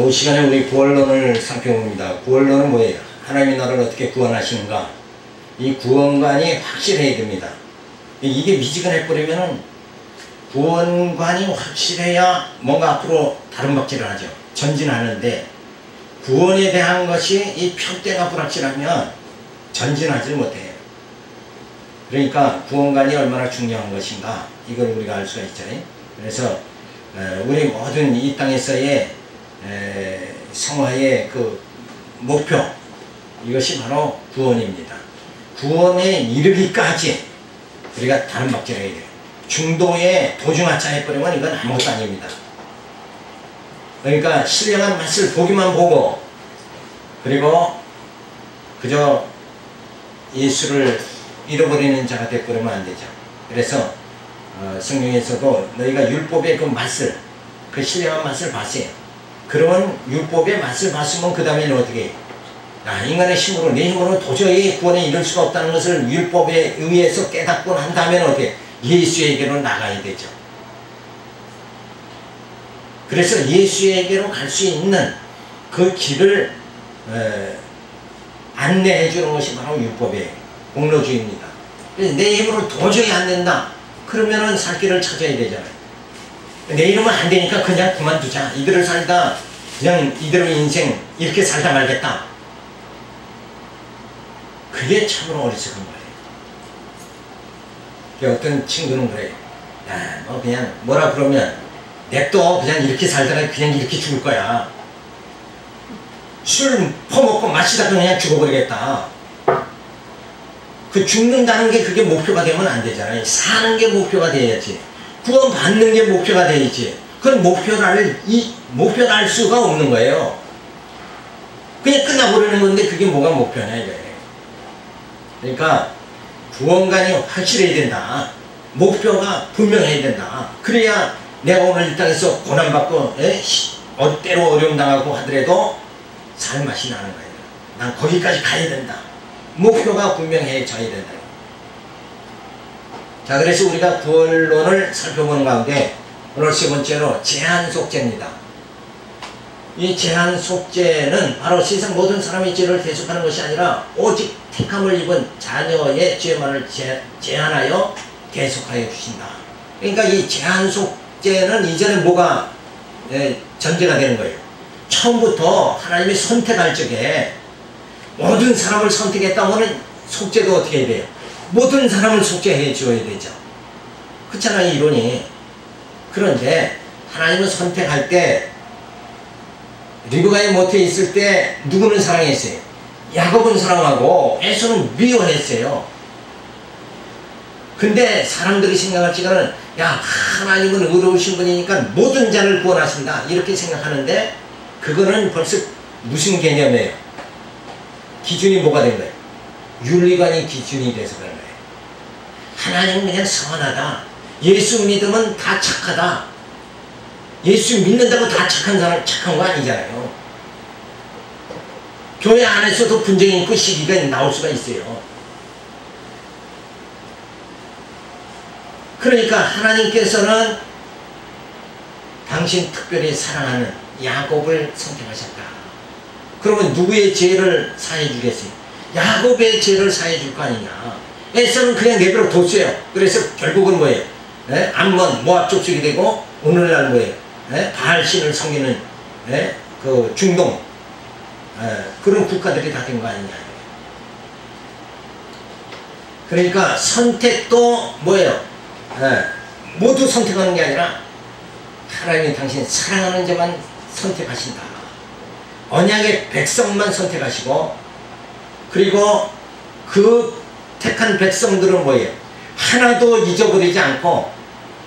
이 시간에 우리 구원론을 살펴봅니다. 구원론은 뭐예요? 하나님이 나를 어떻게 구원하시는가? 이 구원관이 확실해야 됩니다. 이게 미지근해버리면은 구원관이 확실해야 뭔가 앞으로 다른 박질을 하죠. 전진하는데 구원에 대한 것이 이 표대가 불확실하면 전진하지 못해요. 그러니까 구원관이 얼마나 중요한 것인가 이걸 우리가 알 수가 있죠. 그래서 우리 모든 이 땅에서의 성화의 그 목표, 이것이 바로 구원입니다. 구원에 이르기까지 우리가 다른 박질을 해야 돼요. 중도에 도중하차 해버리면 이건 아무것도 아닙니다. 그러니까 신령한 맛을 보기만 보고 그리고 그저 예수를 잃어버리는 자가 되어버리면 안 되죠. 그래서 성경에서도 너희가 율법의 그 맛을, 그 신령한 맛을 봤어요. 그러면 율법의 맛을 봤으면 그 다음에는 어떻게 해요? 인간의 힘으로, 내 힘으로 도저히 구원에 이를 수가 없다는 것을 율법에 의해서 깨닫고 난 다음에는 어떻게 예수에게로 나가야 되죠. 그래서 예수에게로 갈 수 있는 그 길을 안내해 주는 것이 바로 율법의 공로주의입니다. 그래서 내 힘으로 도저히 안 된다. 그러면은 살 길을 찾아야 되잖아요. 내 이름은 안 되니까 그냥 그만두자. 이대로 살다 그냥 이대로 인생 이렇게 살다 말겠다. 그게 참으로 어리석은 거예요. 어떤 친구는 그래요. 야, 너 그냥 뭐라 그러면 냅둬. 그냥 이렇게 살다가 그냥 이렇게 죽을 거야. 술 퍼먹고 마시다가 그냥 죽어버리겠다. 그 죽는다는 게 그게 목표가 되면 안 되잖아요. 사는 게 목표가 돼야지. 구원 받는 게 목표가 돼야지. 그건 목표를 알 수가 없는 거예요. 그냥 끝나버리는 건데 그게 뭐가 목표냐 이거예요. 그러니까 구원관이 확실해야 된다. 목표가 분명해야 된다. 그래야 내가 오늘 이 땅에서 고난받고 때로 어려움 당하고 하더라도 살 맛이 나는 거예요. 난 거기까지 가야 된다. 목표가 분명해져야 된다. 자, 그래서 우리가 구원론을 살펴보는 가운데 오늘 세 번째로 제한속죄입니다. 이 제한속죄는 바로 세상 모든 사람의 죄를 대속하는 것이 아니라 오직 택함을 입은 자녀의 죄만을 제한하여 대속하여 주신다. 그러니까 이 제한속죄는 이전에 뭐가 전제가 되는 거예요. 처음부터 하나님이 선택할 적에 모든 사람을 선택했다면 속죄도 어떻게 해야 돼요? 모든 사람을 속죄해 줘야 되죠. 그렇잖아요, 이론이. 그런데 하나님은 선택할 때 리브가의 모태에 있을 때 누구는 사랑했어요? 야곱은 사랑하고 에서는 미워했어요. 근데 사람들이 생각할지는 야, 하나님은 의로우신 분이니까 모든 자를 구원하신다 이렇게 생각하는데 그거는 벌써 무슨 개념이에요? 기준이 뭐가 된 거예요? 윤리관이 기준이 돼서 그런 거예요. 하나님은 그냥 선하다. 예수 믿으면 다 착하다. 예수 믿는다고 다 착한 사람, 착한 거 아니잖아요. 교회 안에서도 분쟁이 있고 시기가 나올 수가 있어요. 그러니까 하나님께서는 당신 특별히 사랑하는 야곱을 선택하셨다. 그러면 누구의 죄를 사해 주겠어요? 야곱의 죄를 사해 줄 거 아니냐. 에서는 그냥 내버려 뒀어요. 그래서 결국은 뭐예요? 암몬, 모압 족속이 되고 오늘날 뭐예요? 바알 신을 섬기는 그 중동 그런 국가들이 다 된 거 아니냐. 그러니까 선택도 뭐예요? 모두 선택하는 게 아니라 하나님이 당신 사랑하는 자만 선택하신다. 언약의 백성만 선택하시고 그리고 그 택한 백성들은 뭐예요? 하나도 잊어버리지 않고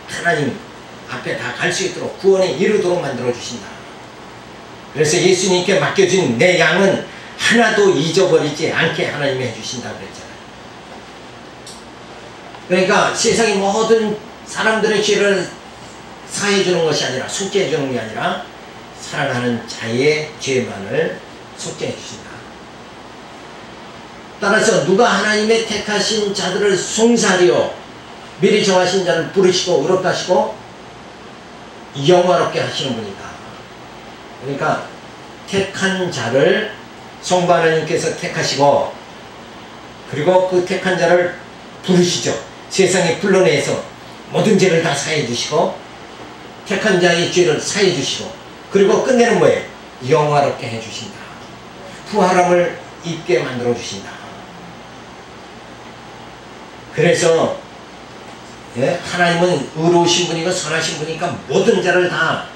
하나님 앞에 다 갈 수 있도록 구원에 이르도록 만들어 주신다. 그래서 예수님께 맡겨진 내 양은 하나도 잊어버리지 않게 하나님이 해주신다 그랬잖아요. 그러니까 세상의 모든 사람들의 죄를 사해 주는 것이 아니라 속죄해 주는 게 아니라 살아가는 자의 죄만을 속죄해 주신다. 따라서 누가 하나님의 택하신 자들을 송사하려 미리 정하신 자를 부르시고 의롭다 하시고 영화롭게 하시는 분이다. 그러니까 택한 자를 성부 하나님께서 택하시고, 그리고 그 택한 자를 부르시죠. 세상에 불러내서 모든 죄를 다 사해 주시고, 택한 자의 죄를 사해 주시고, 그리고 끝내는 뭐예요? 영화롭게 해 주신다. 부활함을 입게 만들어 주신다. 그래서 하나님은 의로우신 분이고 선하신 분이니까 모든 자를 다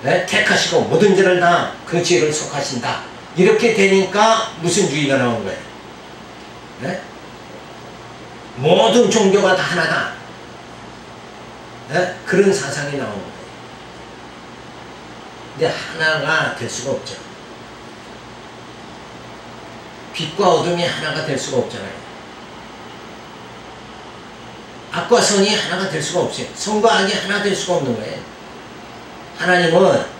택하시고 모든 자를 다 그 죄를 속하신다. 이렇게 되니까 무슨 주의가 나오는 거예요? 모든 종교가 다 하나다. 그런 사상이 나오는 거예요. 근데 하나가 될 수가 없죠. 빛과 어둠이 하나가 될 수가 없잖아요. 악과 선이 하나가 될 수가 없어요. 선과 악이 하나 될 수가 없는 거예요. 하나님은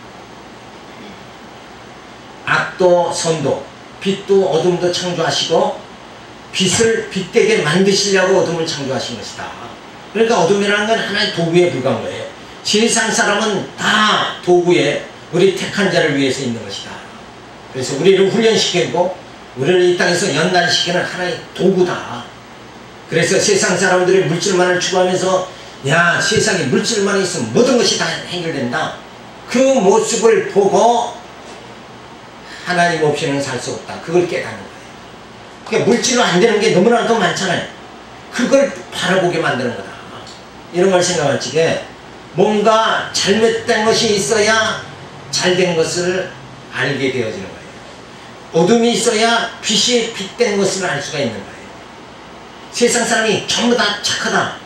악도 선도, 빛도 어둠도 창조하시고 빛을 빛되게 만드시려고 어둠을 창조하신 것이다. 그러니까 어둠이라는 건 하나의 도구에 불과한 거예요. 세상 사람은 다 도구에 우리 택한 자를 위해서 있는 것이다. 그래서 우리를 훈련시키고 우리를 이 땅에서 연단시키는 하나의 도구다. 그래서 세상 사람들이 물질만을 추구하면서 야, 세상에 물질만 있으면 모든 것이 다 해결된다. 그 모습을 보고 하나님 없이는 살 수 없다. 그걸 깨닫는 거예요. 그러니까 물질로 안 되는 게 너무나도 많잖아요. 그걸 바라보게 만드는 거다. 이런 걸 생각할 적에 뭔가 잘못된 것이 있어야 잘된 것을 알게 되어지는 거예요. 어둠이 있어야 빛이 빛된 것을 알 수가 있는 거예요. 세상 사람이 전부 다 착하다.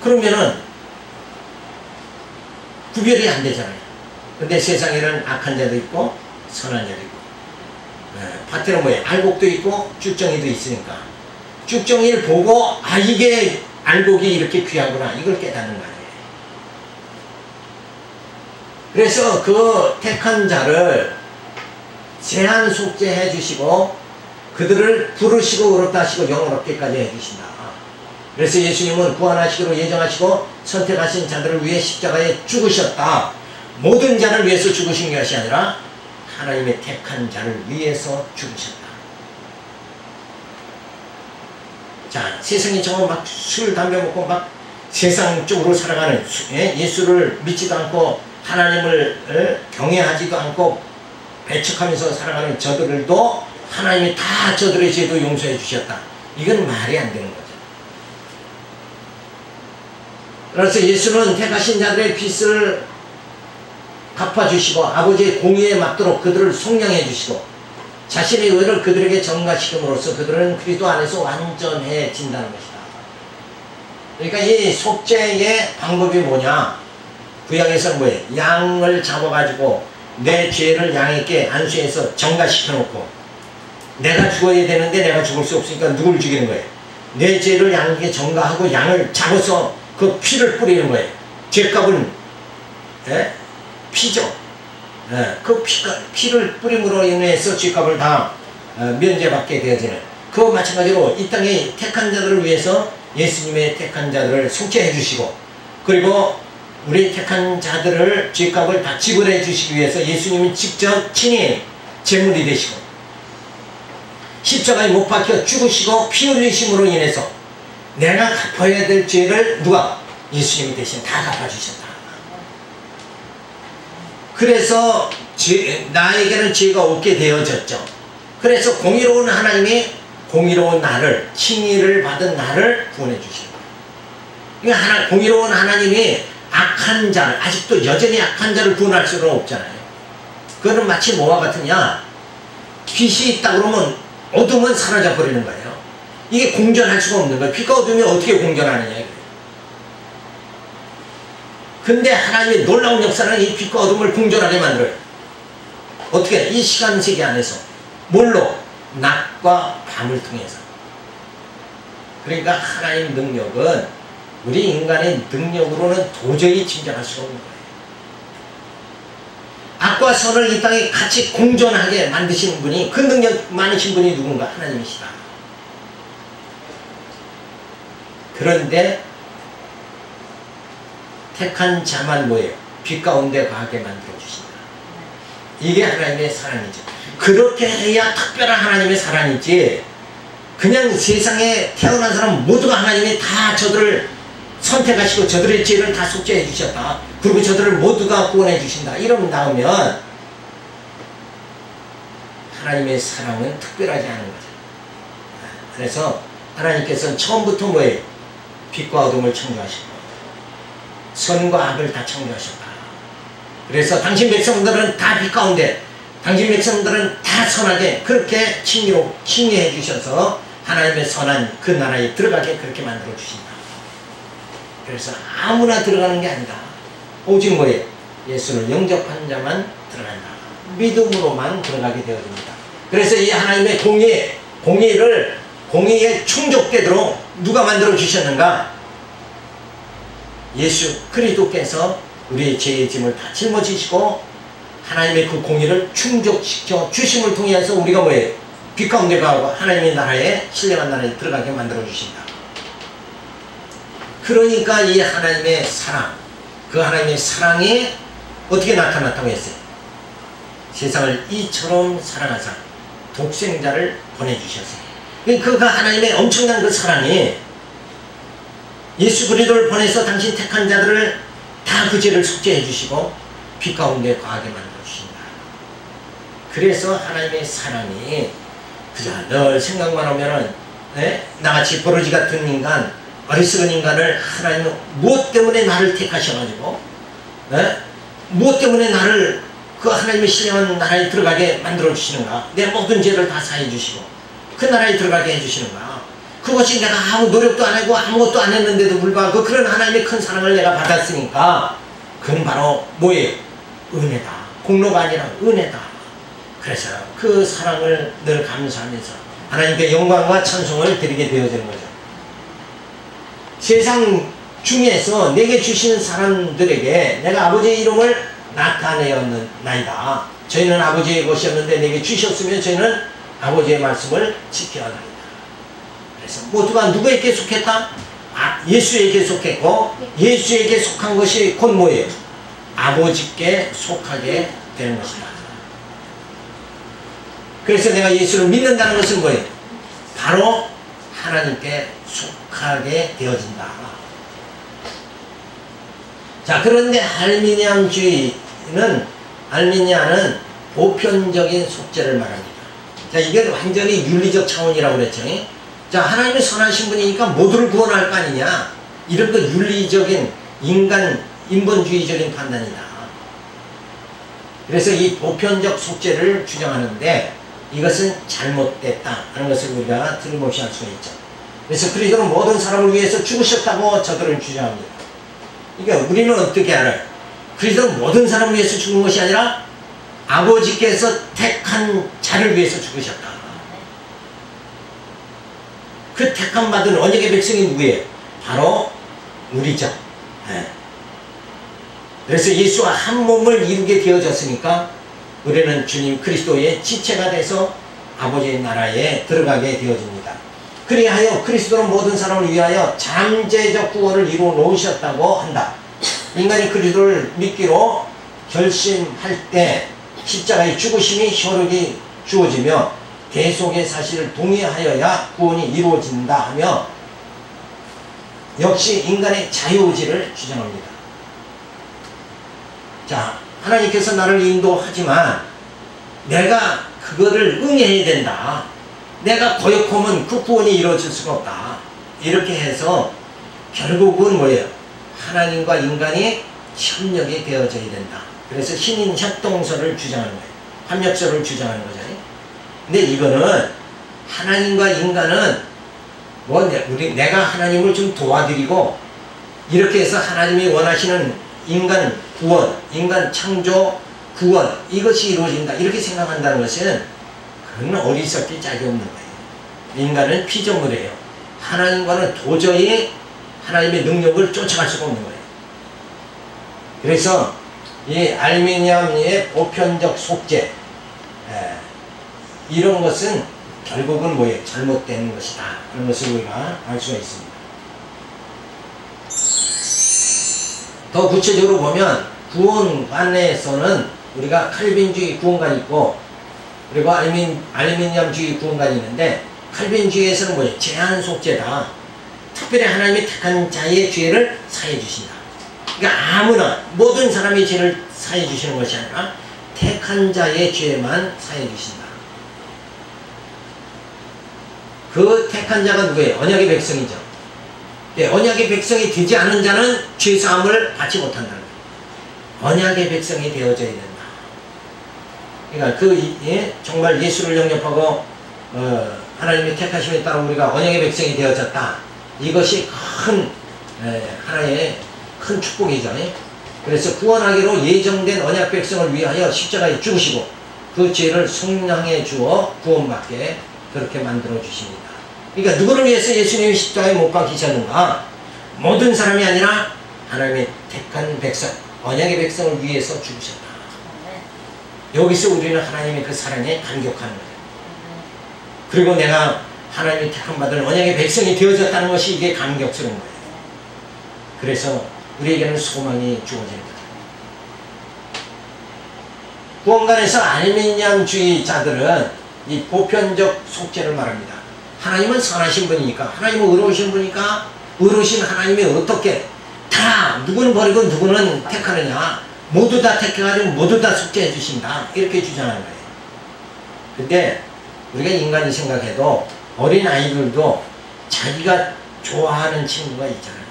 그러면은 구별이 안 되잖아요. 근데 세상에는 악한 자도 있고 선한 자도 있고, 밭에는 뭐예요? 알곡도 있고 쭉정이도 있으니까 쭉정이를 보고 아, 이게 알곡이 이렇게 귀하구나, 이걸 깨닫는 거예요. 그래서 그 택한 자를 제한 속죄해 주시고 그들을 부르시고 의롭다 하시고 영원롭게까지 해주신다. 그래서 예수님은 구원하시기로 예정하시고 선택하신 자들을 위해 십자가에 죽으셨다. 모든 자를 위해서 죽으신 것이 아니라 하나님의 택한 자를 위해서 죽으셨다. 자, 세상이 정말 막 술, 담배 먹고 막 세상적으로 살아가는, 예수를 믿지도 않고 하나님을 경외하지도 않고 배척하면서 살아가는 저들도 하나님이 다 저들의 죄도 용서해 주셨다. 이건 말이 안 되는 거죠. 그래서 예수는 택하신 자들의 빚을 갚아주시고 아버지의 공의에 맞도록 그들을 속량해 주시고 자신의 의를 그들에게 전가시킴으로써 그들은 그리스도 안에서 완전해진다는 것이다. 그러니까 이 속죄의 방법이 뭐냐? 구약에서는 뭐예요? 양을 잡아가지고 내 죄를 양에게 안수해서 전가시켜 놓고 내가 죽어야 되는데 내가 죽을 수 없으니까 누굴 죽이는 거예요? 내 죄를 양에게 전가하고 양을 잡아서 그 피를 뿌리는 거예요. 죄값은 피죠. 그 피를 뿌림으로 인해서 죄값을 다 면제받게 되어지는, 그와 마찬가지로 이 땅의 택한 자들을 위해서 예수님의 택한 자들을 속죄해 주시고 그리고 우리 택한 자들을 죄값을 다 지불해 주시기 위해서 예수님이 직접 친히 제물이 되시고 십자가에 못 박혀 죽으시고 피 흘리심으로 인해서 내가 갚아야 될 죄를 누가? 예수님이 대신 다 갚아주셨다. 그래서 나에게는 죄가 없게 되어졌죠. 그래서 공의로운 하나님이 공의로운 나를, 칭의를 받은 나를 구원해 주시는 거예요. 그러니까 공의로운 하나님이 악한 자를, 아직도 여전히 악한 자를 구원할 수는 없잖아요. 그거는 마치 뭐와 같으냐? 빛이 있다 그러면 어둠은 사라져 버리는 거예요. 이게 공존할 수가 없는 거예요. 빛과 어둠이 어떻게 공존하느냐. 근데 하나님의 놀라운 역사는 이 빛과 어둠을 공존하게 만들어요. 어떻게? 이 시간 세계 안에서. 뭘로? 낮과 밤을 통해서. 그러니까 하나님의 능력은 우리 인간의 능력으로는 도저히 짐작할 수가 없는 거예요. 악과 선을 이 땅에 같이 공존하게 만드시는 분이, 그 능력 많으신 분이 누군가? 하나님이시다. 그런데 택한 자만 뭐예요? 빛 가운데 가게 만들어 주신다. 이게 하나님의 사랑이죠. 그렇게 해야 특별한 하나님의 사랑이지, 그냥 세상에 태어난 사람 모두가 하나님이 다 저들을 선택하시고 저들의 죄를 다 속죄해 주셨다, 그리고 저들을 모두가 구원해 주신다, 이러면 나오면 하나님의 사랑은 특별하지 않은 거죠. 그래서 하나님께서는 처음부터 뭐예요? 빛과 어둠을 창조하시고 선과 악을 다 창조하셨다. 그래서 당신 백성들은 다 빛 가운데, 당신 백성들은 다 선하게 그렇게 칭의해 주셔서 하나님의 선한 그 나라에 들어가게 그렇게 만들어 주신다. 그래서 아무나 들어가는 게 아니다. 오직 뭐예요? 예수를 영접한 자만 들어간다. 믿음으로만 들어가게 되어집니다. 그래서 이 하나님의 공의에 충족되도록 누가 만들어 주셨는가? 예수 그리스도께서 우리의 죄의 짐을 다 짊어지시고 하나님의 그 공의를 충족시켜 주심을 통해서 우리가 뭐예요? 빛 가운데 가고 하나님의 나라에, 신령한 나라에 들어가게 만들어 주신다. 그러니까 이 하나님의 사랑, 그 하나님의 사랑이 어떻게 나타났다고 했어요? 세상을 이처럼 사랑하사 독생자를 보내주셨어요. 그 하나님의 엄청난 그 사랑이 예수 그리스도를 보내서 당신 택한 자들을 다 그 죄를 속죄해 주시고 빛 가운데 거하게 만들어 주신다. 그래서 하나님의 사랑이 그저 늘 생각만 하면은, 나같이 버러지 같은 인간, 어리석은 인간을 하나님은 무엇 때문에 나를 택하셔가지고, 무엇 때문에 나를 그 하나님의 신령한 나라에 들어가게 만들어 주시는가? 내 모든 죄를 다 사해 주시고 그 나라에 들어가게 해 주시는가? 그것이 내가 아무 노력도 안 하고 아무것도 안 했는데도 불구하고 그런 하나님의 큰 사랑을 내가 받았으니까 그건 바로 뭐예요? 은혜다. 공로가 아니라 은혜다. 그래서 그 사랑을 늘 감사하면서 하나님께 영광과 찬송을 드리게 되어지는 거죠. 세상 중에서 내게 주시는 사람들에게 내가 아버지의 이름을 나타내었나이다. 저희는 아버지의 것이었는데 내게 주셨으면 저희는 아버지의 말씀을 지켜나이다. 그래서 모두가 누구에게 속했다? 예수에게 속했고, 예수에게 속한 것이 곧 뭐예요? 아버지께 속하게 되는 것이다. 그래서 내가 예수를 믿는다는 것은 뭐예요? 바로 하나님께 속하게 되어진다. 자, 그런데 알미니아는 보편적인 속죄를 말합니다. 자, 이게 완전히 윤리적 차원이라고 그랬죠. 자, 하나님이 선하신 분이니까 모두를 구원할 거 아니냐, 이런 거 윤리적인 인본주의적인 판단이다. 그래서 이 보편적 속죄를 주장하는데 이것은 잘못됐다 하는 것을 우리가 틀림없이 알 수가 있죠. 그래서 그리스도는 모든 사람을 위해서 죽으셨다고 저들은 주장합니다. 그러니까 우리는 어떻게 알아요? 그리스도는 모든 사람을 위해서 죽은 것이 아니라 아버지께서 택한 자를 위해서 죽으셨다. 그 택함 받은 언약의 백성이 누구예요? 바로 우리죠. 그래서 예수와 한 몸을 이루게 되어졌으니까 우리는 주님 그리스도의 지체가 돼서 아버지의 나라에 들어가게 되어집니다. 그리하여 그리스도는 모든 사람을 위하여 잠재적 구원을 이루어 놓으셨다고 한다. 인간이 그리스도를 믿기로 결심할 때 십자가의 죽으심이 효력이 주어지며 대속의 사실을 동의하여야 구원이 이루어진다 하며 역시 인간의 자유의지를 주장합니다. 자, 하나님께서 나를 인도하지만 내가 그거를 응해야 된다. 내가 거역하면 그 구원이 이루어질 수가 없다. 이렇게 해서 결국은 뭐예요? 하나님과 인간이 협력이 되어져야 된다. 그래서 신인 협동설을 주장하는 거예요. 협력설을 주장하는 거잖아요. 근데 이거는 하나님과 인간은 내가 하나님을 좀 도와드리고 이렇게 해서 하나님이 원하시는 인간 구원, 인간 창조 구원, 이것이 이루어진다. 이렇게 생각한다는 것은 그건 어리석기 짝이 없는 거예요. 인간은 피조물이에요. 하나님과는 도저히 하나님의 능력을 쫓아갈 수가 없는 거예요. 그래서 이 알미니아의 보편적 속죄, 이런 것은 결국은 뭐예요? 잘못된 것이다 하는 것을 우리가 알 수가 있습니다. 더 구체적으로 보면 구원관에서는 우리가 칼빈주의 구원관이 있고 그리고 알미니엄주의 구원관이 있는데 칼빈주의에서는 뭐예요? 제한 속죄다. 특별히 하나님이 택한 자의 죄를 사해 주신다. 그러니까 아무나 모든 사람의 죄를 사해 주시는 것이 아니라 택한 자의 죄만 사해 주신다. 그 택한 자가 누구예요? 언약의 백성이죠. 네, 언약의 백성이 되지 않은 자는 죄사함을 받지 못한다는 거예요. 언약의 백성이 되어져야 된다. 그러니까 정말 예수를 영접하고 하나님의 택하심에 따라 우리가 언약의 백성이 되어졌다. 이것이 하나의 큰 축복이죠. 그래서 구원하기로 예정된 언약 백성을 위하여 십자가에 죽으시고 그 죄를 속량해 주어 구원받게 그렇게 만들어 주십니다. 그러니까 누구를 위해서 예수님이 십자가에 못 박히셨는가? 모든 사람이 아니라 하나님의 택한 백성, 언약의 백성을 위해서 죽으셨다. 여기서 우리는 하나님의 그 사랑에 감격하는 거예요. 그리고 내가 하나님의 택함 받은 언약의 백성이 되어졌다는 것이 이게 감격스러운 거예요. 그래서 우리에게는 소망이 주어지는 거죠. 구원관에서 알미니안주의자들은 이 보편적 속죄를 말합니다. 하나님은 선하신 분이니까, 하나님은 의로우신 분이니까, 의로우신 하나님이 어떻게 다 누구는 버리고 누구는 택하느냐, 모두 다 택해가지고 모두 다 속죄해 주신다, 이렇게 주장하는 거예요. 근데 우리가 인간이 생각해도 어린 아이들도 자기가 좋아하는 친구가 있잖아요.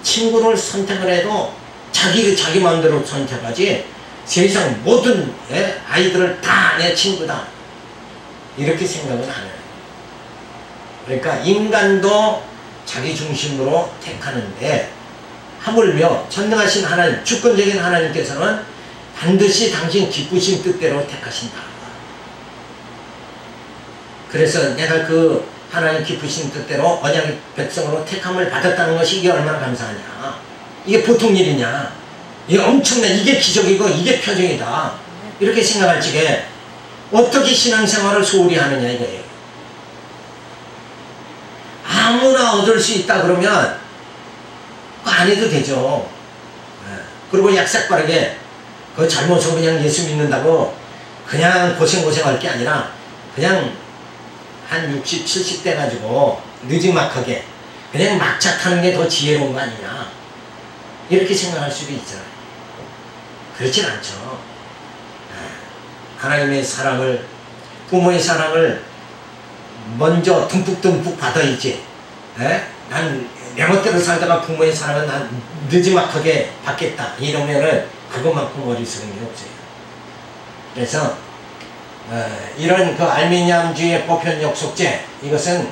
친구를 선택을 해도 자기 마음대로 선택하지 세상 모든 아이들을 다 내 친구다 이렇게 생각은 안 해요. 그러니까 인간도 자기 중심으로 택하는데 하물며 전능하신 하나님, 주권적인 하나님께서는 반드시 당신 기쁘신 뜻대로 택하신다. 그래서 내가 그 하나님 기쁘신 뜻대로 언약의 백성으로 택함을 받았다는 것이 이게 얼마나 감사하냐. 이게 보통 일이냐. 이게 엄청난, 이게 기적이고 이게 표적이다. 이렇게 생각할 적에 어떻게 신앙생활을 소홀히 하느냐 이거예요. 아무나 얻을 수 있다 그러면 안 해도 되죠. 그리고 약삭빠르게 그 잘못해서 그냥 예수 믿는다고 그냥 고생할 게 아니라 그냥 한 60, 70 돼가지고 느지막하게 그냥 막차 타는 게 더 지혜로운 거 아니냐 이렇게 생각할 수도 있잖아요. 그렇진 않죠. 하나님의 사랑을, 부모의 사랑을 먼저 듬뿍듬뿍 받아야지. 난 내 멋대로 살다가 부모의 사랑은 난 느지막하게 받겠다 이러면은 그것만큼 어리석은 게 없어요. 그래서 이런 그 알미니안주의 보편적 속죄, 이것은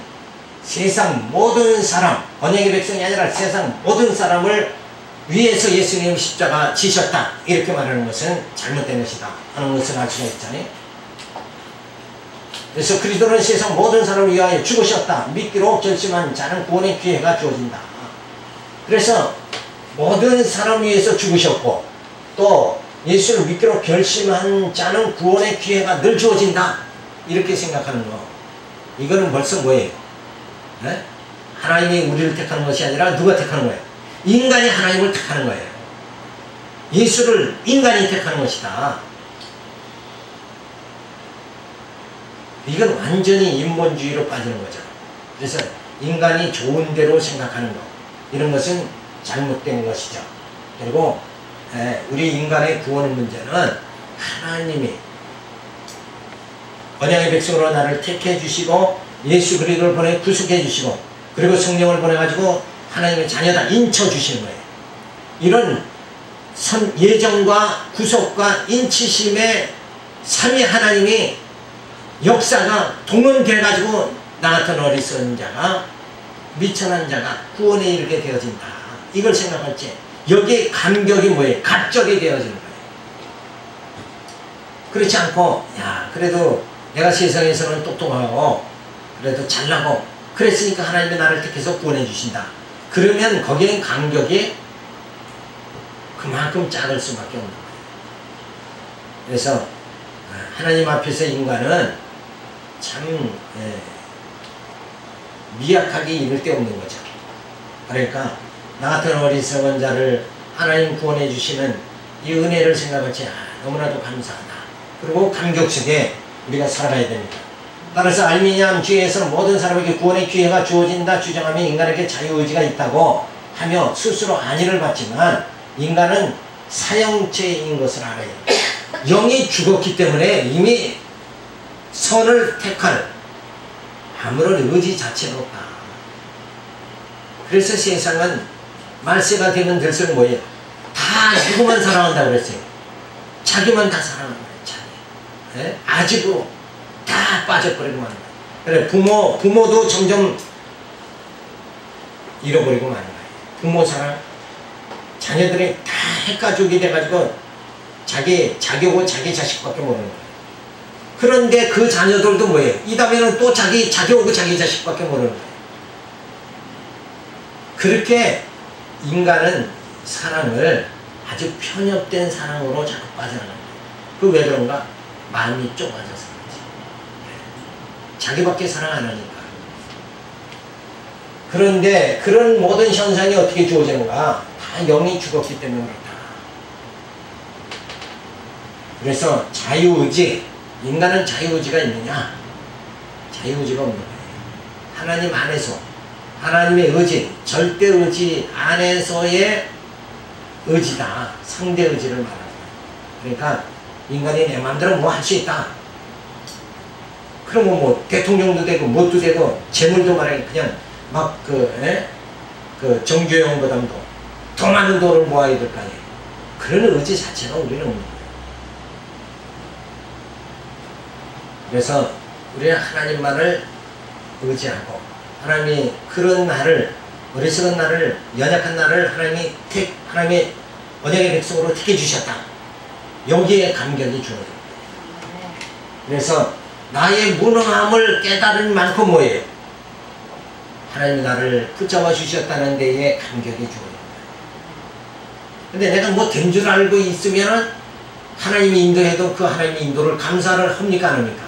세상 모든 사람, 언약의 백성이 아니라 세상 모든 사람을 위해서 예수님 십자가 지셨다 이렇게 말하는 것은 잘못된 것이다 하는 것을 알 수가 있잖아요. 그래서 그리스도는 세상 모든 사람을 위하여 죽으셨다. 믿기로 결심한 자는 구원의 기회가 주어진다. 그래서 모든 사람 위해서 죽으셨고 또 예수를 믿기로 결심한 자는 구원의 기회가 늘 주어진다. 이렇게 생각하는 거. 이거는 벌써 뭐예요? 하나님이 우리를 택하는 것이 아니라 누가 택하는 거예요? 인간이 하나님을 택하는 거예요. 예수를 인간이 택하는 것이다. 이건 완전히 인본주의로 빠지는 거죠. 그래서 인간이 좋은 대로 생각하는 것, 이런 것은 잘못된 것이죠. 그리고 우리 인간의 구원 문제는 하나님이 언약의 백성으로 나를 택해 주시고 예수 그리스도를 보내 구속해 주시고 그리고 성령을 보내가지고 하나님의 자녀다 인쳐 주시는 거예요. 이런 예정과 구속과 인치심의 삼위 하나님이 역사가 동원돼가지고 나 같은 어리석은 자가 미천한 자가 구원에 이르게 되어진다. 이걸 생각할 때 여기에 감격이 뭐예요? 갑적이 되어지는 거예요. 그렇지 않고 야 그래도 내가 세상에서는 똑똑하고 그래도 잘나고 그랬으니까 하나님이 나를 택해서 구원해 주신다. 그러면 거기엔 감격이 그만큼 작을 수밖에 없는 거예요. 그래서 하나님 앞에서 인간은 참 미약하게 이를 데 없는 거죠. 그러니까 나 같은 어리석은 자를 하나님 구원해 주시는 이 은혜를 생각할 때 너무나도 감사하다. 그리고 감격 속에 우리가 살아가야 됩니다. 따라서 알미니안 주의에서는 모든 사람에게 구원의 기회가 주어진다 주장하며 인간에게 자유의지가 있다고 하며 스스로 안위를 받지만 인간은 사형체인 것을 알아요. 영이 죽었기 때문에 이미 선을 택할 아무런 의지 자체가 없다. 그래서 세상은 말세가 되면 될수록 뭐예요? 다 누구만 사랑한다고 그랬어요. 자기만 다 사랑하는 거예요. 자기. 네? 아집으로 다 빠져버리고 마는 거예요. 그래, 부모도 점점 잃어버리고 마는 거예요. 부모 사랑, 자녀들이 다 핵가족이 돼가지고 자기고 자기 자식밖에 모르는 거예요. 그런데 그 자녀들도 뭐예요? 이 다음에는 또 자기오고 자기 자식밖에 모르는 거예요. 그렇게 인간은 사랑을 아주 편협된 사랑으로 자꾸 빠져나가는 거예요. 그 왜 그런가? 마음이 좁아져서 그렇지. 자기밖에 사랑 안 하니까. 그런데 그런 모든 현상이 어떻게 주어지는가? 다 영이 죽었기 때문에 그렇다. 그래서 자유의지, 인간은 자유의지가 있느냐? 자유의지가 없는 거예요. 하나님 안에서, 하나님의 의지, 절대의지 안에서의 의지다. 상대의지를 말하는 거예요. 그러니까 인간이 내 마음대로 뭐 할 수 있다. 그러면 뭐 대통령도 되고 뭣도 되고 재물도 말하기 그냥 막 그 정주영보다도 더 많은 돈을 모아야 될 거 아니에요. 그런 의지 자체가 우리는 없는 거예요. 그래서 우리는 하나님만을 의지하고 하나님이 그런 나를 어리석은 나를 연약한 나를 하나님의 언약의 백성으로 택해 주셨다. 여기에 감격이 주어집니다. 그래서 나의 무능함을 깨달은 만큼 뭐예요? 하나님이 나를 붙잡아 주셨다는 데에 감격이 주어집니다. 근데 내가 뭐 된 줄 알고 있으면 하나님이 인도해도 그 하나님의 인도를 감사를 합니까 안 합니까?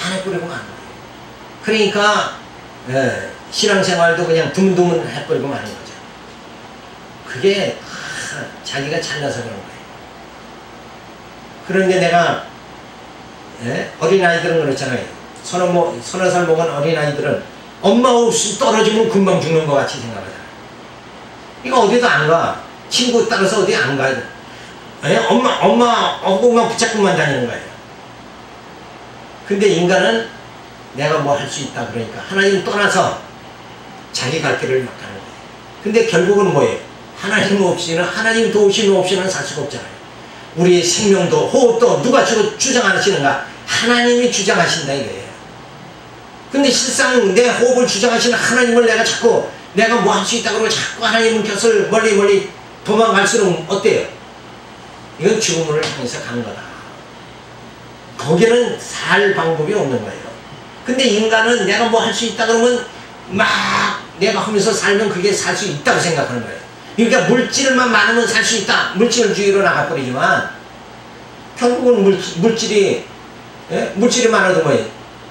안 해버리고 마는 거예요. 그러니까 신앙생활도 그냥 드문드문 해버리고 마는 거죠. 그게 다 자기가 잘나서 그런 거예요. 그런데 내가 어린아이들은 그렇잖아요. 서너 살 먹은 어린아이들은 엄마 없이 떨어지면 금방 죽는 것 같이 생각하잖아요. 이거 어디도 안 가. 친구 따라서 어디 안 가요. 엄마 어구만 붙잡고만 다니는 거예요. 근데 인간은 내가 뭐 할 수 있다 그러니까 하나님 떠나서 자기 갈 길을 막 가는 거예요. 근데 결국은 뭐예요? 하나님 도우심 없이는 살 수가 없잖아요. 우리의 생명도 호흡도 누가 주장하시는가? 하나님이 주장하신다 이거예요. 근데 실상 내 호흡을 주장하시는 하나님을 내가 뭐 할 수 있다 그러고 자꾸 하나님 곁을 멀리 도망갈수록 어때요? 이건 죽음을 향해서 가는 거다. 거기는 살 방법이 없는 거예요. 근데 인간은 내가 뭐 할 수 있다 그러면 막 내가 하면서 살면 그게 살 수 있다고 생각하는 거예요. 그러니까 물질만 많으면 살 수 있다. 물질주의로 나가버리지만 결국은 물질이 많아도 뭐예요?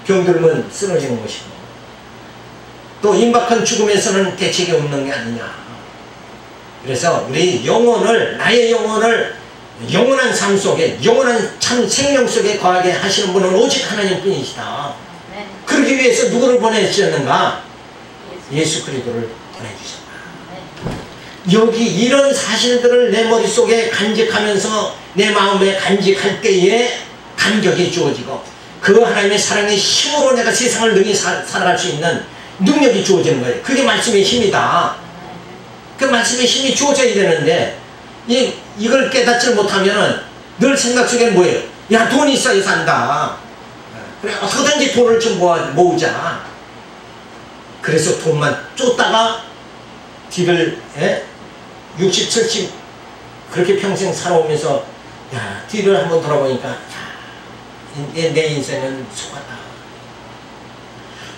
병들면 쓰러지는 것이고 또 임박한 죽음에서는 대책이 없는 게 아니냐. 그래서 우리 나의 영혼을 영원한 삶 속에 영원한 참 생명 속에 거하게 하시는 분은 오직 하나님 뿐이시다. 그러기 위해서 누구를 보내주셨는가? 예수 그리스도를 보내주셨다. 여기 이런 사실들을 내 머릿속에 간직하면서 내 마음에 간직할 때에 감격이 주어지고 그 하나님의 사랑의 힘으로 내가 세상을 능히 살아갈 수 있는 능력이 주어지는 거예요. 그게 말씀의 힘이다. 그 말씀의 힘이 주어져야 되는데 이걸 깨닫지 못하면은 늘 생각 속에는 뭐예요? 야, 돈이 있어야 산다. 그래, 어떻게든지 돈을 좀 모으자. 그래서 돈만 쫓다가 뒤를 60, 70 그렇게 평생 살아오면서 야, 뒤를 한번 돌아보니까 야, 내 인생은 속았다.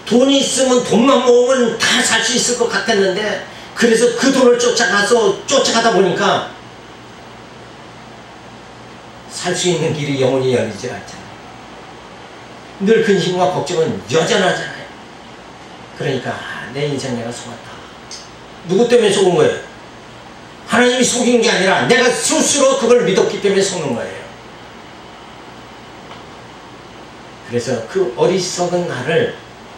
돈이 있으면 돈만 모으면 다 살 수 있을 것 같았는데 그래서 그 돈을 쫓아가다 보니까 살 수 있는 길이 영원히 열리지 않잖아요. 늘 근심과 걱정은 여전하잖아요. 그러니까 내 인생 내가 속았다. 누구 때문에 속은 거예요? 하나님이 속인 게 아니라 내가 스스로 그걸 믿었기 때문에 속는 거예요. 그래서 그 어리석은 나를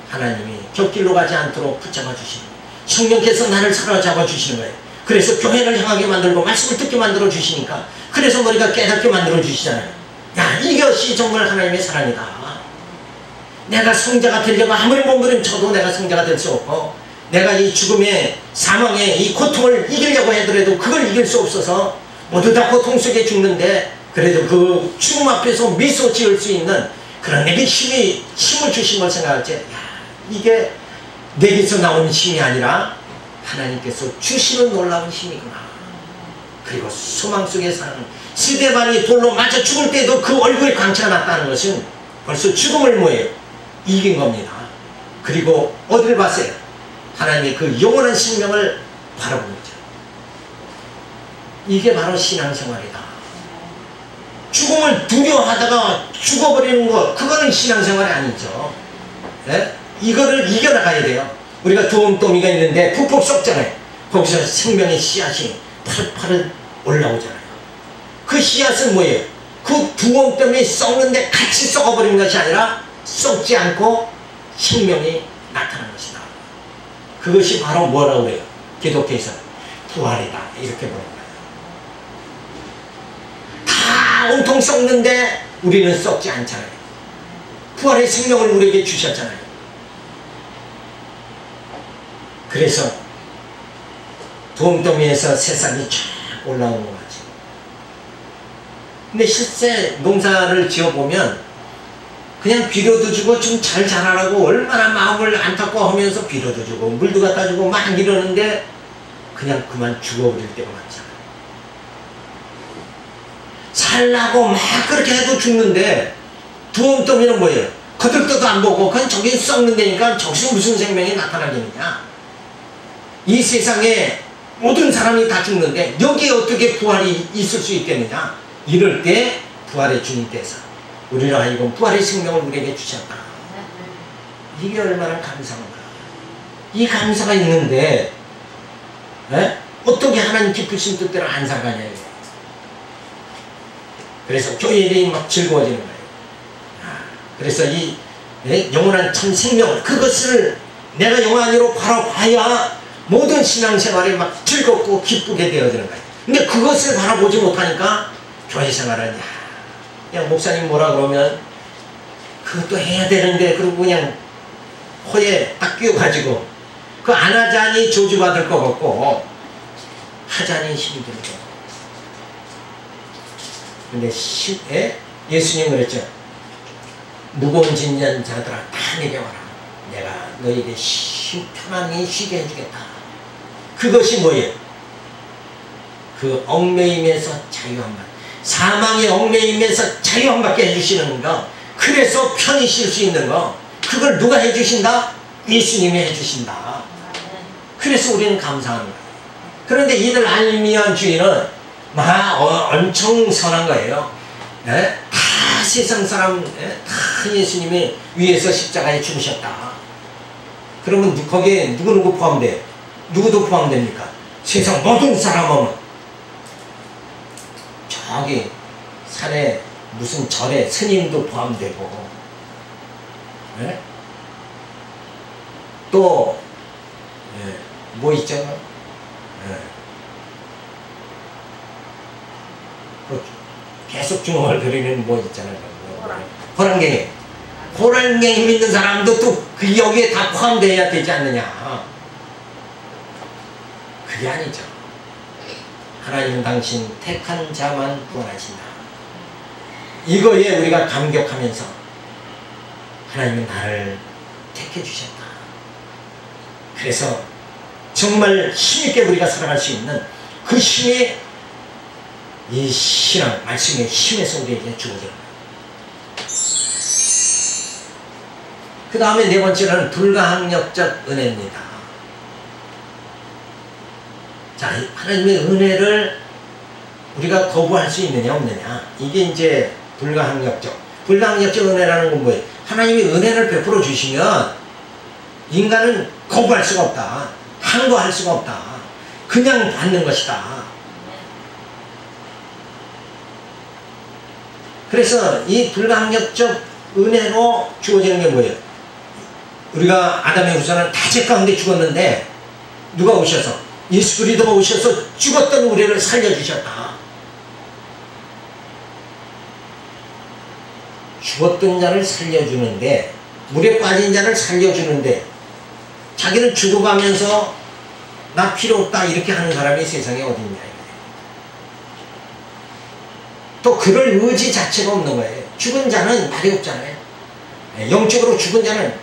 하나님이 곁길로 가지 않도록 붙잡아 주시는 거예요. 성령께서 나를 사로잡아 주시는 거예요. 그래서 교회를 향하게 만들고 말씀을 듣게 만들어 주시니까, 그래서 머리가 깨닫게 만들어 주시잖아요. 야, 이것이 정말 하나님의 사랑이다. 내가 성자가 되려고 아무리 몸부림쳐도 내가 성자가 될 수 없고, 내가 이 죽음의 사망의 이 고통을 이기려고 하더라도 그걸 이길 수 없어서 모두 다 고통 속에 죽는데, 그래도 그 죽음 앞에서 미소 지을 수 있는 그런 내게 힘을 주신 걸 생각할 때, 야, 이게 내게서 나오는 힘이 아니라 하나님께서 주시는 놀라운 힘이구나. 그리고 소망 속에 사는 스데반이 돌로 맞아 죽을 때도 그 얼굴에 광채가 났다는 것은 벌써 죽음을 뭐예요? 이긴 겁니다. 그리고 어디를 봤어요? 하나님의 그 영원한 생명을 바라보는 거죠. 이게 바로 신앙생활이다. 죽음을 두려워하다가 죽어버리는 것, 그거는 신앙생활이 아니죠. 네? 이거를 이겨나가야 돼요. 우리가 두엄더미가 있는데 푹푹 썩잖아요. 거기서 생명의 씨앗이 파릇파릇 올라오잖아요. 그 씨앗은 뭐예요? 그 두엄더미 썩는데 같이 썩어버리는 것이 아니라 썩지 않고 생명이 나타나는 것이다. 그것이 바로 뭐라고 해요? 기독교에서는 부활이다, 이렇게 보는 거예요. 다 온통 썩는데 우리는 썩지 않잖아요. 부활의 생명을 우리에게 주셨잖아요. 그래서 두엄더미에서 새싹이 쫙 올라오는 것 같죠. 근데 실제 농사를 지어보면 그냥 비료도 주고 좀 잘 자라라고 얼마나 마음을 안타까워 하면서 비료도 주고 물도 갖다 주고 막 이러는데 그냥 그만 죽어버릴 때가 많잖아요. 살라고 막 그렇게 해도 죽는데, 두엄더미는 뭐예요? 거들떠도 안 보고 그냥 저기 썩는 데니까 저기서 무슨 생명이 나타나겠느냐. 이 세상에 모든 사람이 다 죽는데 여기에 어떻게 부활이 있을 수 있겠느냐. 이럴 때 부활의 주님께서 우리를 하여금 부활의 생명을 우리에게 주셨다. 이게 얼마나 감사한가. 이 감사가 있는데 어떻게 하나님 기쁘신 뜻대로 안 살아가냐. 그래서 교회 일이 막 즐거워지는 거예요. 그래서 이 영원한 참 생명을, 그것을 내가 영원히로 바라봐야 모든 신앙생활이 막 즐겁고 기쁘게 되어지는 거예요. 근데 그것을 바라보지 못하니까 교회 생활은, 그냥 목사님 뭐라 그러면 그것도 해야 되는데, 그리고 그냥 호에 딱 끼워가지고 그 안 하자니 저주받을 것 같고 하자니 힘들고. 근데 예수님 그랬죠. 무거운 짐진 자들아 다 내려와라. 내가 너에게 편안히 쉬게 해주겠다. 그것이 뭐예요? 그 얽매임에서 자유함 받, 사망의 얽매임에서 자유함 받게 해주시는 거, 그래서 편히 쉴 수 있는 거, 그걸 누가 해주신다? 예수님이 해주신다. 그래서 우리는 감사하는 거예요. 그런데 이들 알미한 주인은 엄청 선한 거예요. 다 세상 사람, 다 예수님이 위에서 십자가에 죽으셨다. 그러면 거기에 누구 포함돼요? 누구도 포함됩니까? 세상 모든 사람은 저기 산에 무슨 절에 스님도 포함되고, 또 뭐 있잖아. 계속 중얼 거리는 뭐 있잖아요. 호랑갱이. 호랑갱이 믿는 사람도 또 그 여기에 다 포함되어야 되지 않느냐. 그게 아니죠. 하나님은 당신 택한 자만 구원하신다. 이거에 우리가 감격하면서 하나님은 나를 택해 주셨다. 그래서 정말 힘있게 우리가 살아갈 수 있는 그 힘이 이 신앙, 말씀의 힘에서 우리에게 주어져요. 그 다음에 네 번째는 불가항력적 은혜입니다. 자, 하나님의 은혜를 우리가 거부할 수 있느냐 없느냐, 이게 이제 불가항력적 은혜라는 건 뭐예요? 하나님이 은혜를 베풀어 주시면 인간은 거부할 수가 없다, 항거할 수가 없다, 그냥 받는 것이다. 그래서 이 불가항력적 은혜로 주어지는 게 뭐예요? 우리가 아담의 후손은 다 죄 가운데 죽었는데 누가 오셔서 예수 그리스도가 오셔서 죽었던 우리를 살려주셨다. 죽었던 자를 살려주는데, 물에 빠진 자를 살려주는데 자기는 죽어가면서 나 필요 없다 이렇게 하는 사람이 세상에 어딨냐. 또 그럴 의지 자체가 없는 거예요. 죽은 자는 말이 없잖아요. 영적으로 죽은 자는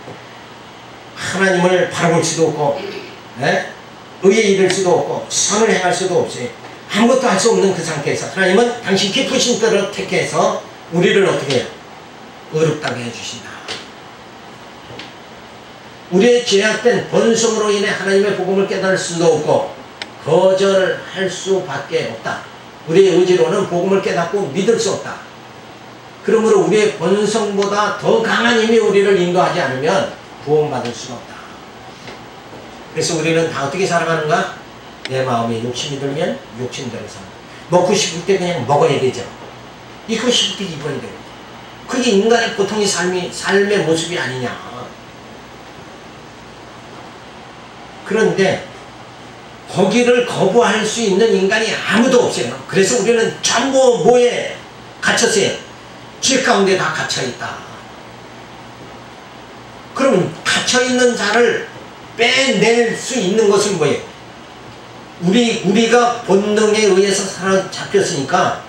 하나님을 바라볼 수도 없고 의에 이를 수도 없고 선을 행할 수도 없어요. 아무것도 할 수 없는 그 상태에서 하나님은 당신 깊으신 뜻을 택해서 우리를 어떻게 해요? 의롭다게 해주신다. 우리의 죄악된 본성으로 인해 하나님의 복음을 깨달을 수도 없고 거절할 수밖에 없다. 우리의 의지로는 복음을 깨닫고 믿을 수 없다. 그러므로 우리의 본성보다 더 강한 힘이 우리를 인도하지 않으면 구원받을 수가 없다. 그래서 우리는 다 어떻게 살아가는가? 내 마음에 욕심이 들면 욕심대로 산다. 먹고 싶을 때 그냥 먹어야 되죠. 입고 싶을 때 입어야 되고. 그게 인간의 보통의 삶의 모습이 아니냐. 그런데 거기를 거부할 수 있는 인간이 아무도 없어요. 그래서 우리는 전부 뭐에 갇혔어요? 죄 가운데 다 갇혀있다. 그러면 갇혀있는 자를 빼낼 수 있는 것은 뭐예요? 우리가 본능에 의해서 사로잡혔으니까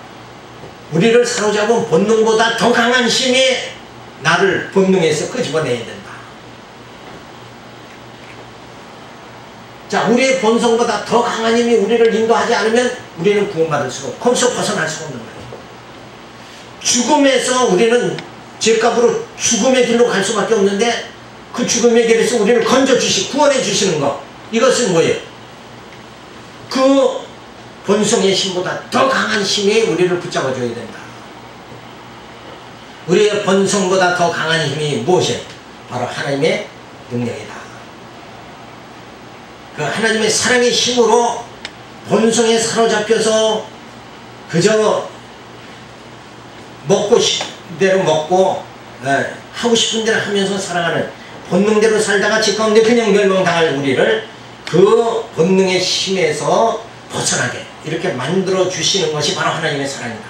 우리를 사로잡은 본능보다 더 강한 힘이 나를 본능에서 끄집어내야 된다. 자, 우리의 본성보다 더 강한 힘이 우리를 인도하지 않으면 우리는 구원받을 수가 없고 거기서 벗어날 수가 없는 거예요. 죽음에서 우리는 죄값으로 죽음의 길로 갈 수밖에 없는데 그 죽음의 길에서 우리를 건져주시고 구원해 주시는 것, 이것은 뭐예요? 그 본성의 힘보다 더 강한 힘이 우리를 붙잡아줘야 된다. 우리의 본성보다 더 강한 힘이 무엇이에요? 바로 하나님의 능력이다. 그 하나님의 사랑의 힘으로 본성에 사로잡혀서 그저 먹고 싶은 대로 먹고 하고 싶은 대로 하면서 살아가는 본능대로 살다가 집 가운데 그냥 멸망당할 우리를 그 본능의 힘에서 벗어나게 이렇게 만들어 주시는 것이 바로 하나님의 사랑이다.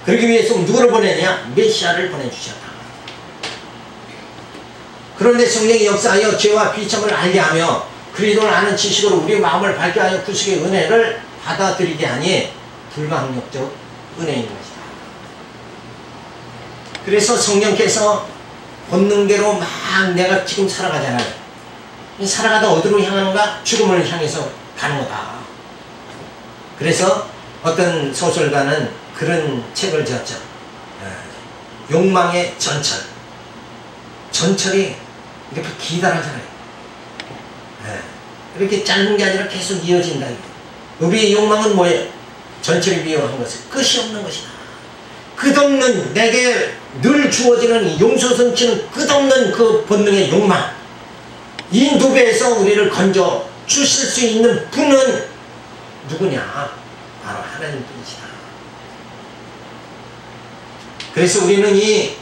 그러기 위해서 누구를 보내냐? 메시아를 보내주셨다. 그런데 성령이 역사하여 죄와 비참을 알게 하며 그리스도를 아는 지식으로 우리의 마음을 밝게 하여 구속의 은혜를 받아들이게 하니 불가항력적 은혜인 것이다. 그래서 성령께서 본능대로 막 내가 지금 살아가잖아요. 살아가다 어디로 향하는가? 죽음을 향해서 가는 거다. 그래서 어떤 소설가는 그런 책을 지었죠. 욕망의 전철. 전철이 이렇게 기다라잖아요. 이렇게 짧은 게 아니라 계속 이어진다. 우리의 욕망은 뭐예요? 전철이 비유한 것은 끝이 없는 것이다. 끝없는 내게 늘 주어지는 용서성치는 끝없는 그 본능의 욕망, 이 누배에서 우리를 건져 주실 수 있는 분은 누구냐? 바로 하나님 분이시다. 그래서 우리는 이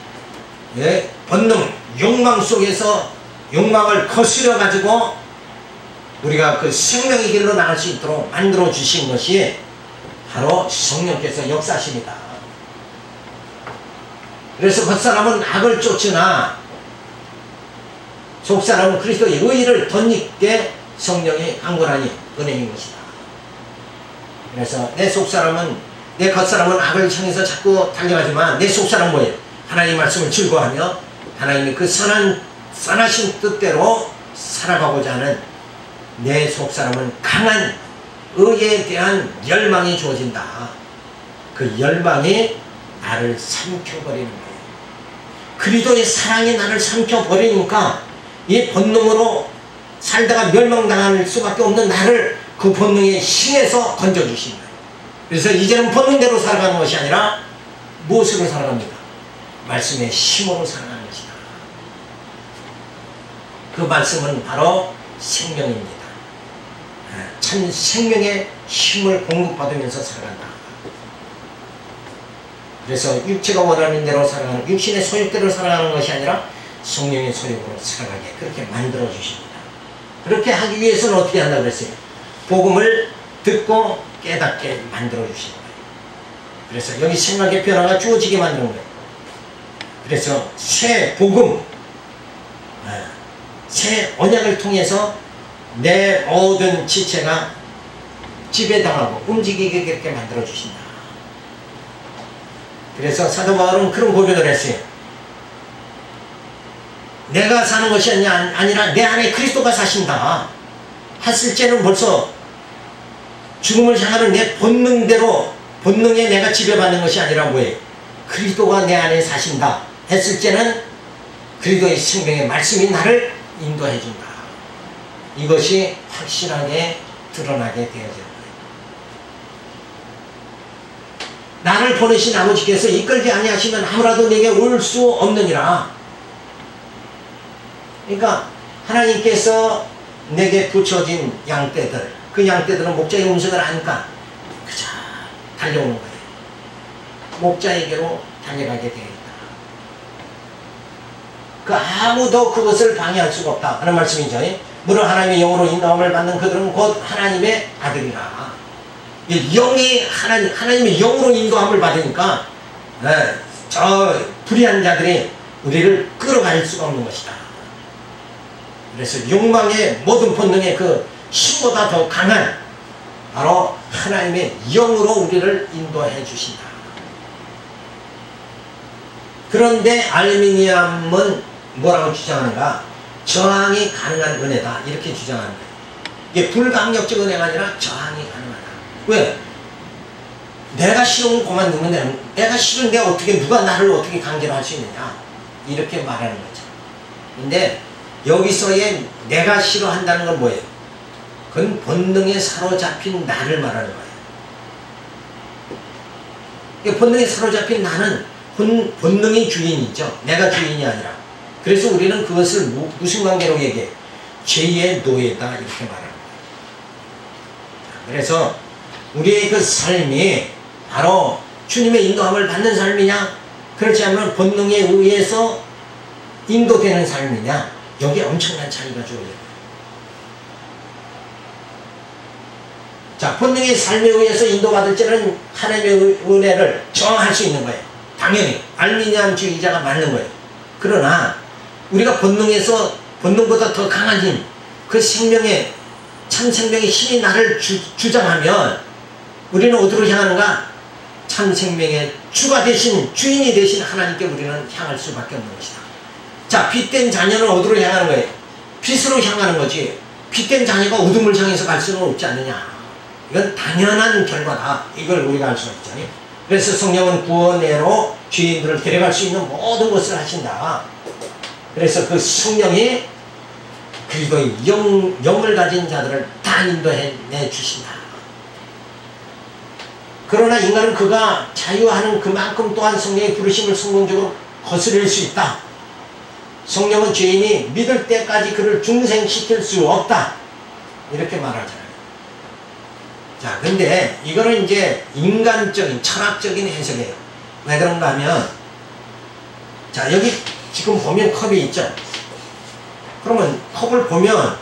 본능, 욕망 속에서 욕망을 거스려 가지고 우리가 그 생명의 길로 나갈 수 있도록 만들어 주신 것이 바로 성령께서 역사십니다. 그래서 겉사람은 악을 쫓으나 속사람은 그리스도의 의의를 덧입게 성령이 강권하니 은혜인 것이다. 그래서 내 속사람은, 내 겉사람은 악을 향해서 자꾸 달려가지만 내 속사람은 뭐예요? 하나님 말씀을 즐거워하며 하나님의 그 선하신 뜻대로 살아가고자 하는 내 속사람은 강한 의에 대한 열망이 주어진다. 그 열망이 나를 삼켜버리는 거예요. 그리스도의 사랑이 나를 삼켜버리니까 이 본능으로 살다가 멸망당할 수밖에 없는 나를 그 본능의 힘에서 건져주신 거예요. 그래서 이제는 본능대로 살아가는 것이 아니라 무엇으로 살아갑니까? 말씀의 힘으로 살아가는 것이다. 그 말씀은 바로 생명입니다. 참 생명의 힘을 공급받으면서 살아간다. 그래서 육체가 원하는 대로 살아가는, 육신의 소욕대로 살아가는 것이 아니라 성령의 소욕으로 살아가게 그렇게 만들어 주십니다. 그렇게 하기 위해서는 어떻게 한다고 그랬어요? 복음을 듣고 깨닫게 만들어 주시는 거예요. 그래서 여기 생각의 변화가 주어지게 만드는 거예요. 그래서 새 복음, 새 언약을 통해서 내 모든 지체가 지배당하고 움직이게 그렇게 만들어 주신다. 그래서 사도 바울은 그런 고백을 했어요. 내가 사는 것이 아니라 내 안에 그리스도가 사신다 했을 때는 벌써 죽음을 향하는 내 본능대로, 본능에 내가 지배받는 것이 아니라 뭐예요? 그리스도가 내 안에 사신다 했을 때는 그리스도의 생명의 말씀이 나를 인도해 준다. 이것이 확실하게 드러나게 되어질 거예요. 나를 보내신 아버지께서 이끌지 아니하시면 아무라도 내게 올 수 없느니라. 그러니까 하나님께서 내게 붙여진 양떼들, 그 양떼들은 목자의 음성을 아니까 그저 달려오는 거예요. 목자에게로 달려가게 되어 있다. 그 아무도 그것을 방해할 수가 없다 하는 말씀이죠. 무릇 하나님의 영으로 인도함을 받는 그들은 곧 하나님의 아들이라. 영이 하나님의 영으로 인도함을 받으니까 저 불의한 자들이 우리를 끌어갈 수가 없는 것이다. 그래서 욕망의 모든 본능의 그 힘보다 더 강한 바로 하나님의 영으로 우리를 인도해 주신다. 그런데 알미니암은 뭐라고 주장하는가? 저항이 가능한 은혜다 이렇게 주장하는 거예요. 이게 불강력적 은혜가 아니라 저항이 가능하다. 왜? 내가 싫으면 그만두면 되는, 내가 싫은데 어떻게 누가 나를 어떻게 강제로 할 수 있느냐 이렇게 말하는 거죠. 근데 여기서의 내가 싫어한다는 건 뭐예요? 그건 본능에 사로잡힌 나를 말하는 거예요. 본능에 사로잡힌 나는 본능의 주인이죠. 내가 주인이 아니라. 그래서 우리는 그것을 무슨 관계로 얘기해? 죄의 노예다 이렇게 말하는 거예요. 그래서 우리의 그 삶이 바로 주님의 인도함을 받는 삶이냐, 그렇지 않으면 본능에 의해서 인도되는 삶이냐, 여기에 엄청난 차이가 주어져요. 자, 본능의 삶에 의해서 인도받을 때는 하나님의 은혜를 저항할 수 있는 거예요. 당연히 알미니암주의자가 맞는 거예요. 그러나 우리가 본능에서 본능보다 더 강한 힘, 그 생명의 참 생명의 힘이 나를 주장하면 우리는 어디로 향하는가? 참 생명의 주가 되신, 주인이 되신 하나님께 우리는 향할 수밖에 없는 것이다. 자, 빛된 자녀는 어디로 향하는 거예요? 빛으로 향하는 거지. 빛된 자녀가 어둠을 향해서 갈 수는 없지 않느냐. 이건 당연한 결과다. 이걸 우리가 알 수가 있잖아요. 그래서 성령은 구원으로 죄인들을 데려갈 수 있는 모든 것을 하신다. 그래서 그 성령이 그리스도의 영을 가진 자들을 다 인도해 주신다. 그러나 인간은 그가 자유하는 그만큼 또한 성령의 부르심을 성공적으로 거스릴 수 있다. 성령은 죄인이 믿을 때까지 그를 중생시킬 수 없다. 이렇게 말하잖아요. 자, 근데 이거는 이제 인간적인, 철학적인 해석이에요. 왜 그런가 하면, 자, 여기 지금 보면 컵이 있죠? 그러면 컵을 보면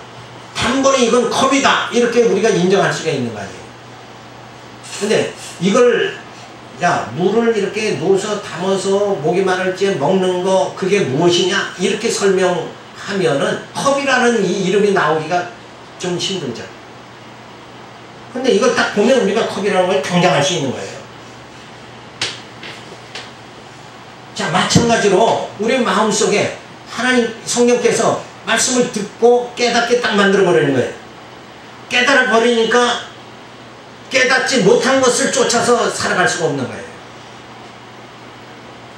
단번에 이건 컵이다 이렇게 우리가 인정할 수가 있는 거 아니에요. 근데 이걸 물을 이렇게 넣어서 담아서 목이 마를 때 먹는 거 그게 무엇이냐 이렇게 설명하면은 컵이라는 이 이름이 나오기가 좀 힘들죠. 근데 이걸 딱 보면 우리가 컵이라는 걸 경장할 수 있는 거예요. 자, 마찬가지로 우리 마음속에 하나님 성령께서 말씀을 듣고 깨닫게 딱 만들어 버리는 거예요. 깨달아 버리니까 깨닫지 못한 것을 쫓아서 살아갈 수가 없는 거예요.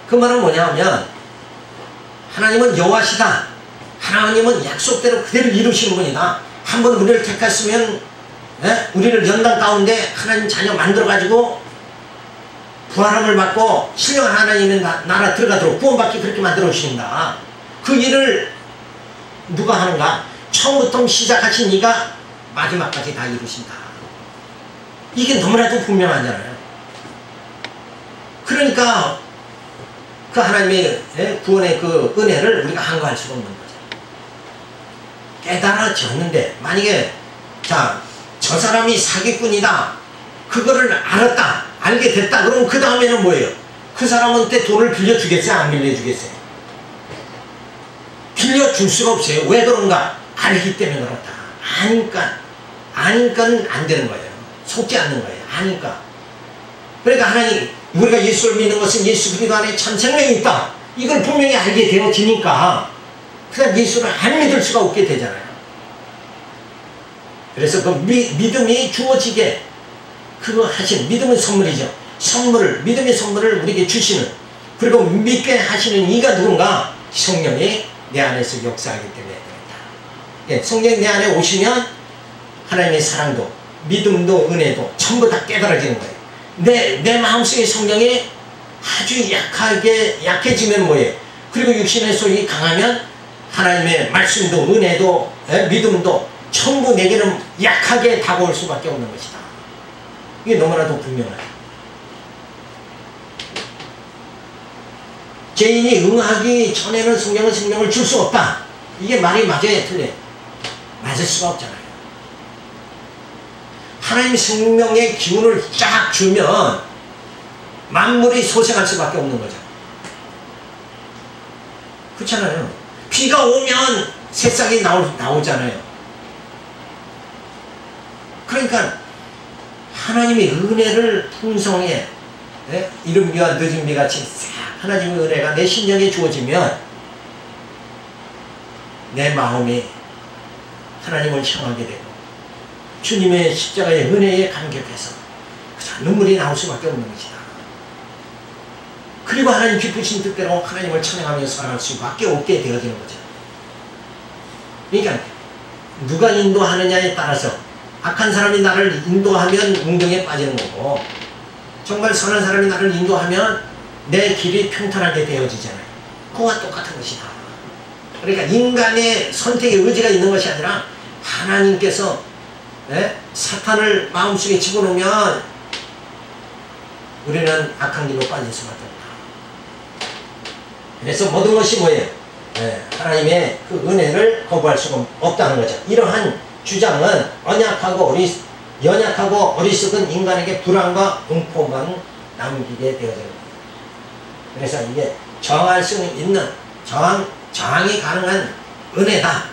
그 말은 뭐냐 하면 하나님은 여호와시다. 하나님은 약속대로 그대로 이루시는 분이다. 한번 우리를 택했으면 우리를 연단 가운데 하나님 자녀 만들어가지고 부활함을 받고 신령한 하나님의 나라 들어가도록 구원받기 그렇게 만들어 주신다. 그 일을 누가 하는가? 처음부터 시작하신 이가 마지막까지 다 이루신다. 이게 너무나도 분명하잖아요. 그러니까 그러니까 그 하나님의 구원의 그 은혜를 우리가 간과할 수가 없는 거죠. 깨달아졌는데 만약에 자, 저 사람이 사기꾼이다, 그거를 알았다, 알게 됐다, 그럼 그 다음에는 뭐예요? 그 사람한테 돈을 빌려주겠어요? 안 빌려주겠어요? 빌려줄 수가 없어요. 왜 그런가? 알기 때문에 그렇다. 아니까는 안 되는 거예요. 속지 않는 거예요. 아니까. 그러니까 하나님, 우리가 예수를 믿는 것은 예수 그리스도 안에 참 생명이 있다, 이걸 분명히 알게 되어지니까 그냥 예수를 안 믿을 수가 없게 되잖아요. 그래서 그 믿음이 주어지게 그거 하시는, 믿음은 선물이죠. 믿음의 선물을 우리에게 주시는, 그리고 믿게 하시는 이가 누군가? 성령이 내 안에서 역사하기 때문에 그렇다. 예, 성령이 내 안에 오시면 하나님의 사랑도 믿음도 은혜도 전부 다 깨달아지는 거예요. 내 마음속의 성령이 아주 약해지면 뭐예요? 그리고 육신의 소리 강하면 하나님의 말씀도 은혜도 믿음도 전부 내게는 약하게 다가올 수밖에 없는 것이다. 이게 너무나도 분명하다. 죄인이 응하기 전에는 성령은 생명을 줄 수 없다. 이게 말이 맞아요, 틀려요? 맞을 수가 없잖아요. 하나님 생명의 기운을 쫙 주면 만물이 소생할 수밖에 없는 거죠. 그렇잖아요. 비가 오면 새싹이 나오잖아요. 그러니까 하나님의 은혜를 풍성해, 이른 비와 늦은 비 같이 싹 하나님의 은혜가 내 심령에 주어지면 내 마음이 하나님을 향하게 되고 주님의 십자가의 은혜에 감격해서 눈물이 나올 수밖에 없는 것이다. 그리고 하나님 기쁘신 뜻대로 하나님을 찬양하며 살아갈 수밖에 없게 되어지는 거죠. 그러니까 누가 인도하느냐에 따라서 악한 사람이 나를 인도하면 운동에 빠지는 거고, 정말 선한 사람이 나를 인도하면 내 길이 평탄하게 되어지잖아요. 그와 똑같은 것이다. 그러니까 인간의 선택의 의지가 있는 것이 아니라 하나님께서 사탄을 마음속에 집어넣으면 우리는 악한 길로 빠질 수밖에 없다. 그래서 모든 것이 뭐예요? 하나님의 그 은혜를 거부할 수가 없다는 거죠. 이러한 주장은 연약하고 어리석은 인간에게 불안과 공포만 남기게 되어지는 거예요. 그래서 이게 저항할 수 있는, 저항이 가능한 은혜다.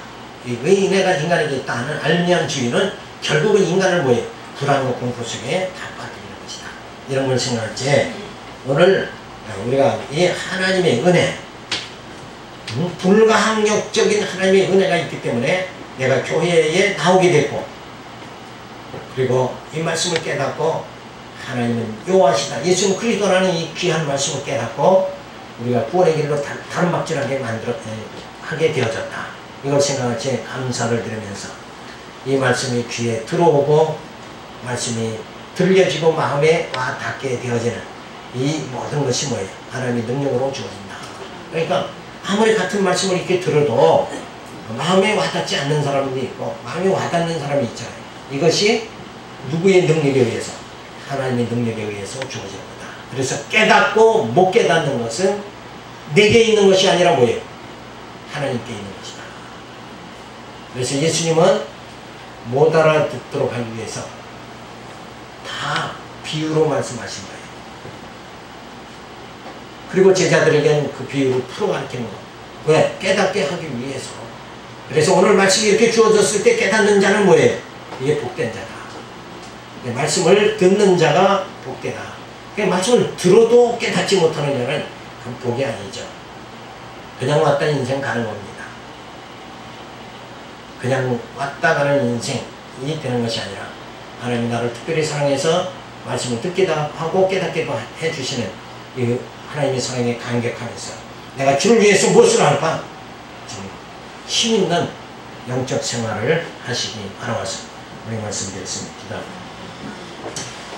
이 은혜가 인간에게 있다 하는 알미안주의는 결국은 인간을 뭐예요? 불안과 공포 속에 다 빠뜨리는 것이다. 이런 걸 생각할 때 오늘 우리가 이 하나님의 은혜, 불가항력적인 하나님의 은혜가 있기 때문에 내가 교회에 나오게 됐고, 그리고 이 말씀을 깨닫고 하나님은 여호와시다, 예수는 그리스도라는 이 귀한 말씀을 깨닫고 우리가 구원의 길로 가름막질하게 하게 되어졌다. 이걸 생각할 때 감사를 드리면서 이 말씀이 귀에 들어오고 말씀이 들려지고 마음에 와 닿게 되어지는 이 모든 것이 뭐예요? 하나님의 능력으로 주어진다. 그러니까 아무리 같은 말씀을 이렇게 들어도 마음에 와닿지 않는 사람도 있고 마음에 와닿는 사람이 있잖아요. 이것이 누구의 능력에 의해서? 하나님의 능력에 의해서 주어진 거다. 그래서 깨닫고 못 깨닫는 것은 내게 있는 것이 아니라 뭐예요? 하나님께 있는 것이다. 그래서 예수님은 못 알아듣도록 하기 위해서 다 비유로 말씀하신 거예요. 그리고 제자들에게는 그 비유를 풀어 가르치는 거. 왜? 깨닫게 하기 위해서. 그래서 오늘 말씀이 이렇게 주어졌을 때 깨닫는 자는 뭐예요? 이게 복된 자다. 말씀을 듣는 자가 복되다. 말씀을 들어도 깨닫지 못하는 자는 그건 복이 아니죠. 그냥 왔다 인생 가는 겁니다. 그냥 왔다 가는 인생이 되는 것이 아니라 하나님이 나를 특별히 사랑해서 말씀을 듣기도 하고 깨닫기도 해주시는 이 하나님의 사랑에 감격하면서 내가 주를 위해서 무엇을 할까? 힘있는 영적 생활을 하시기 바라와서 우리 말씀드렸습니다.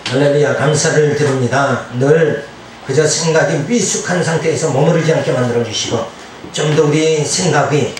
할렐루야, 감사를 드립니다. 늘 그저 생각이 미숙한 상태에서 머무르지 않게 만들어 주시고 좀 더 우리 생각이